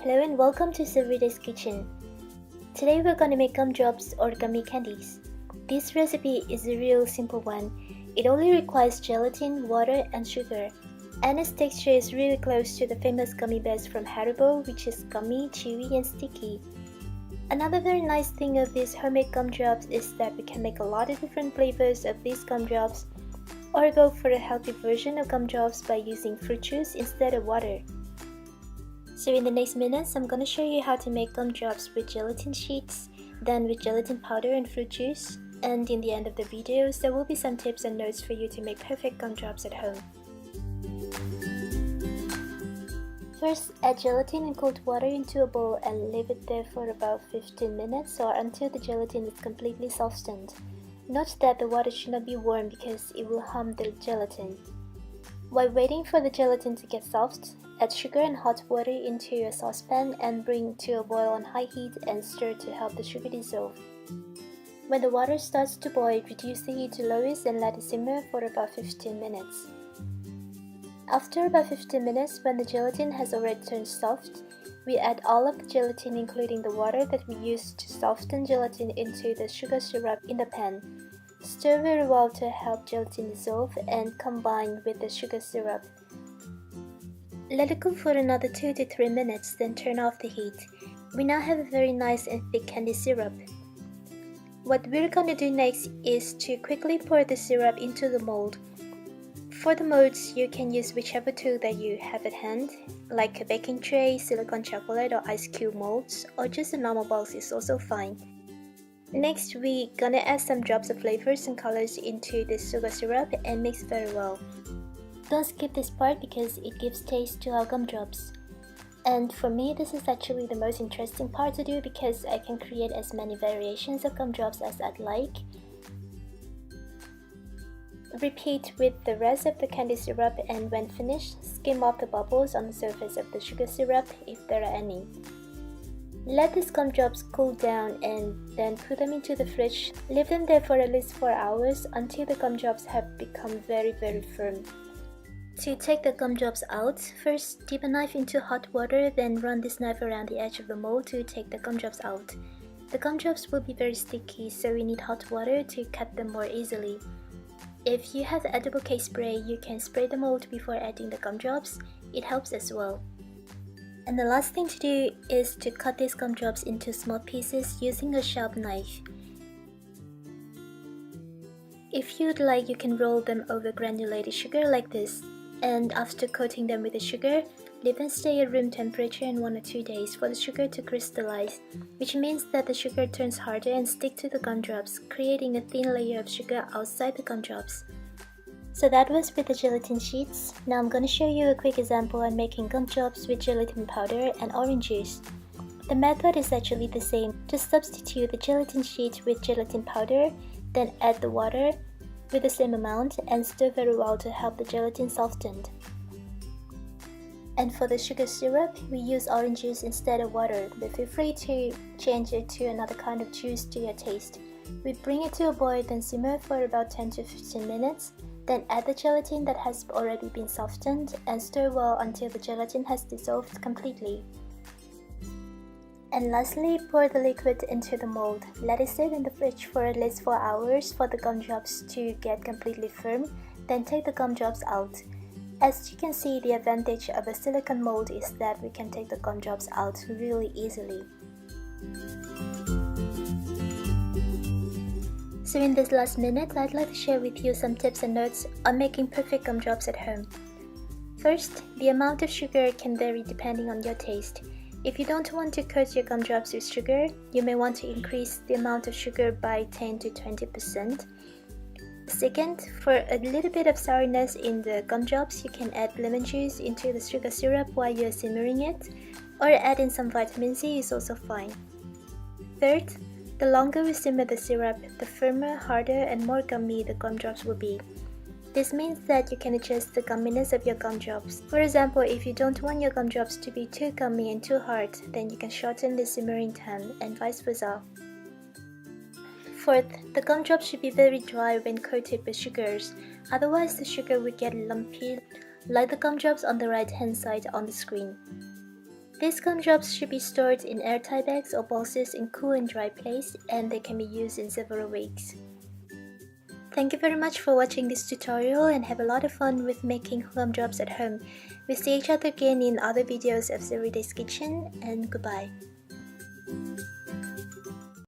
Hello and welcome to Everyday's Kitchen. Today we're gonna make gumdrops or gummy candies. This recipe is a real simple one. It only requires gelatin, water and sugar. And its texture is really close to the famous gummy bears from Haribo, which is gummy, chewy and sticky. Another very nice thing of these homemade gumdrops is that we can make a lot of different flavors of these gumdrops or go for a healthy version of gumdrops by using fruit juice instead of water. So in the next minutes, I'm gonna show you how to make gumdrops with gelatin sheets, then with gelatin powder and fruit juice, and in the end of the videos, there will be some tips and notes for you to make perfect gumdrops at home. First, add gelatin and cold water into a bowl and leave it there for about 15 minutes or until the gelatin is completely softened. Note that the water should not be warm because it will harm the gelatin. While waiting for the gelatin to get soft, add sugar and hot water into a saucepan and bring to a boil on high heat and stir to help the sugar dissolve. When the water starts to boil, reduce the heat to lowest and let it simmer for about 15 minutes. After about 15 minutes, when the gelatin has already turned soft, we add all of the gelatin including the water that we used to soften gelatin into the sugar syrup in the pan. Stir very well to help gelatin dissolve and combine with the sugar syrup. Let it cook for another 2 to 3 minutes, then turn off the heat. We now have a very nice and thick candy syrup. What we're gonna do next is to quickly pour the syrup into the mold. For the molds, you can use whichever tool that you have at hand, like a baking tray, silicone chocolate or ice cube molds, or just a normal box is also fine. Next, we're gonna add some drops of flavors and colors into the sugar syrup and mix very well. Don't skip this part because it gives taste to our gumdrops. And for me, this is actually the most interesting part to do because I can create as many variations of gumdrops as I'd like. Repeat with the rest of the candy syrup and when finished, skim off the bubbles on the surface of the sugar syrup if there are any. Let these gumdrops cool down and then put them into the fridge. Leave them there for at least 4 hours until the gumdrops have become very firm. To take the gumdrops out, first dip a knife into hot water, then run this knife around the edge of the mold to take the gumdrops out. The gumdrops will be very sticky, so we need hot water to cut them more easily. If you have edible cake spray, you can spray the mold before adding the gumdrops. It helps as well. And the last thing to do is to cut these gumdrops into small pieces using a sharp knife. If you'd like, you can roll them over granulated sugar like this. And after coating them with the sugar, leave them stay at room temperature in 1 or 2 days for the sugar to crystallize, which means that the sugar turns harder and stick to the gumdrops, creating a thin layer of sugar outside the gumdrops. So that was with the gelatin sheets. Now I'm going to show you a quick example on making gumdrops with gelatin powder and orange juice. The method is actually the same. Just substitute the gelatin sheet with gelatin powder, then add the water with the same amount and stir very well to help the gelatin soften. And for the sugar syrup, we use orange juice instead of water, but feel free to change it to another kind of juice to your taste. We bring it to a boil, then simmer for about 10 to 15 minutes, then add the gelatin that has already been softened and stir well until the gelatin has dissolved completely. And lastly, pour the liquid into the mold. Let it sit in the fridge for at least 4 hours for the gumdrops to get completely firm, then take the gumdrops out. As you can see, the advantage of a silicone mold is that we can take the gumdrops out really easily. So in this last minute, I'd like to share with you some tips and notes on making perfect gumdrops at home. First, the amount of sugar can vary depending on your taste. If you don't want to coat your gumdrops with sugar, you may want to increase the amount of sugar by 10 to 20%. Second, for a little bit of sourness in the gumdrops, you can add lemon juice into the sugar syrup while you're simmering it, or add in some vitamin C is also fine. Third, the longer we simmer the syrup, the firmer, harder, and more gummy the gumdrops will be. This means that you can adjust the gumminess of your gumdrops. For example, if you don't want your gumdrops to be too gummy and too hard, then you can shorten the simmering time and vice versa. Fourth, the gumdrops should be very dry when coated with sugars, otherwise the sugar will get lumpy, like the gumdrops on the right hand side on the screen. These gumdrops should be stored in airtight bags or boxes in cool and dry place, and they can be used in several weeks. Thank you very much for watching this tutorial and have a lot of fun with making gumdrops at home. We'll see each other again in other videos of Everyday's Kitchen, and goodbye.